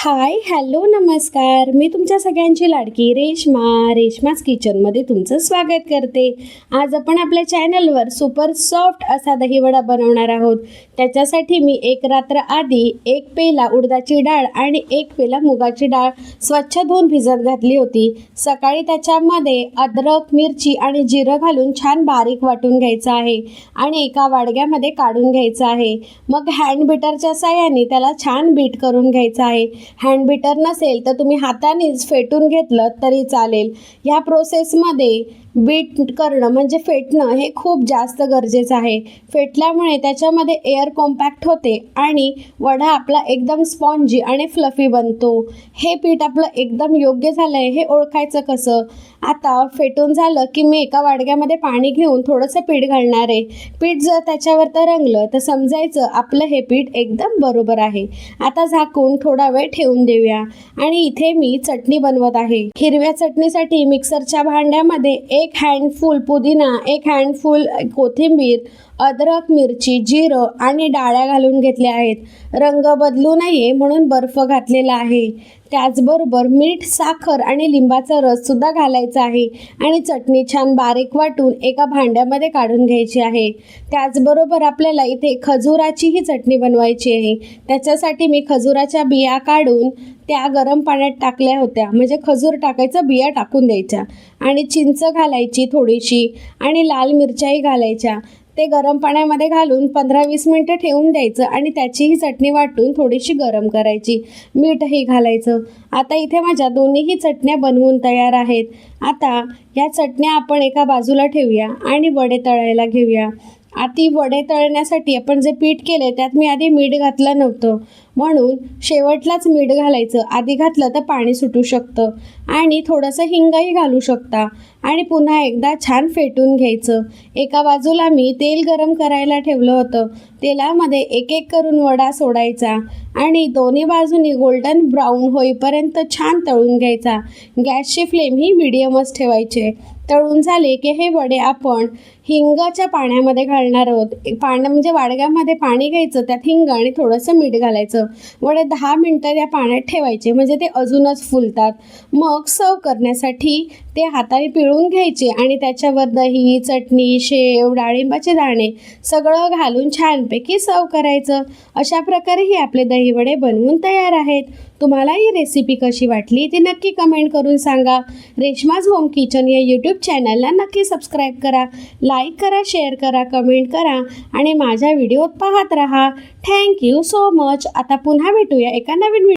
हाय, hello, नमस्कार. मी तुमच्या सगळ्यांची लाडकी रेश्माच किचनमध्ये तुमचं स्वागत करते. आज आपण आपल्या चॅनलवर सुपर सॉफ्ट असा दहीवडा बनवणार आहोत. त्याच्यासाठी मी एक रात्र आधी 1 पेला उडदाची डाळ आणि 1 पेला मुगाची डाळ स्वच्छ धुवून भिजत घातली होती. सकाळी त्याच्यामध्ये अद्रक, मिरची आणि जिरं घालून छान बारीक वाटून घ्यायचं आहे आणि एका वाडग्यामध्ये काढून घ्यायचं आहे. मग हँड बीटरच्या साहाय्याने त्याला छान बीट करून घ्यायचं आहे. हँड बीटर नसेल तर तुम्ही हातानेच फेटून घेतलं तरी चालेल. ह्या प्रोसेसमध्ये बीट करणं म्हणजे फेटणं हे खूप जास्त गरजेचं आहे. फेटल्यामुळे त्याच्यामध्ये एअर कॉम्पॅक्ट होते आणि वडा आपला एकदम स्पॉन्जी आणि फ्लफी बनतो. हे पीठ आपलं एकदम योग्य झालं आहे हे ओळखायचं कसं? आता फेटून झालं की मी एका वाडग्यामध्ये पाणी घेऊन थोडंसं पीठ घालणार आहे. पीठ जर त्याच्यावर तरंगलं तर समजायचं आपलं हे पीठ एकदम बरोबर आहे. आता झाकून थोडा वेळ ठेवून देऊया. आणि इथे मी चटणी बनवत आहे. हिरव्या चटणीसाठी मिक्सरच्या भांड्यामध्ये 1 हँडफुल पुदिना, 1 हँडफुल कोथिंबीर, अद्रक, मिरची, जिरं आणि डाळ्या घालून घेतल्या आहेत. रंग बदलू नये म्हणून बर्फ घातलेला आहे. त्याचबरोबर मीठ, साखर आणि लिंबाचा रससुद्धा घालायचा आहे आणि चटणी छान बारीक वाटून एका भांड्यामध्ये काढून घ्यायची आहे. त्याचबरोबर आपल्याला इथे खजुराचीही चटणी बनवायची आहे. त्याच्यासाठी मी खजुराच्या बिया काढून त्या गरम पाण्यात टाकल्या होत्या. म्हणजे खजूर टाकायचं, बिया टाकून द्यायच्या आणि चिंच घालायची थोडीशी आणि लाल मिरच्याही घालायच्या. ते गरम पाण्यामध्ये घालून 15-20 मिनटं ठेवून द्यायचं आणि त्याचीही चटणी वाटून थोडीशी गरम करायची. मीठही घालायचं. आता इथे माझ्या दोन्हीही चटण्या बनवून तयार आहेत. आता या चटण्या आपण एका बाजूला ठेवूया आणि वडे तळायला घेऊया. आधी वडे तळण्यासाठी आपण जे पीठ केले त्यात मी आधी मीठ घातलं नव्हतं म्हणून शेवटलाच मीठ घालायचं. आधी घातलं तर पाणी सुटू शकतं आणि थोडंसं हिंगही घालू शकता आणि पुन्हा एकदा छान फेटून घ्यायचं. एका बाजूला मी तेल गरम करायला ठेवलं होतं. तेलामध्ये एक एक करून वडा सोडायचा आणि दोन्ही बाजूनी गोल्डन ब्राऊन होईपर्यंत छान तळून घ्यायचा. गॅसची फ्लेम ही मिडियमच ठेवायचे. तळून झाले की हे वडे आपण हिंगाच्या पाण्यामध्ये घालणार आहोत. पाणी म्हणजे वाडग्यामध्ये पाणी घ्यायचं, त्यात हिंग आणि थोडंसं मीठ घालायचं. वडे 10 मिनटं त्या पाण्यात ठेवायचे म्हणजे ते अजूनच फुलतात. मग सर्व करण्यासाठी ते हाताने पिळून घ्यायचे आणि त्याच्यावर दही, चटणी, शेव, डाळिंबाचे दाणे सगळं घालून छानपैकी सर्व करायचं. अशा प्रकारे ही आपले दहीवडे बनवून तयार आहेत. तुम्हाला ही रेसिपी कशी वाटली ती नक्की कमेंट करून सांगा. रेश्माज होम किचन या यूट्यूब चॅनलला नक्की सबस्क्राईब करा, लाईक करा, शेअर करा, कमेंट करा आणि माझ्या व्हिडिओत पाहत राहा. Thank you so much. आता पुन्हा भेटूया एका नवीन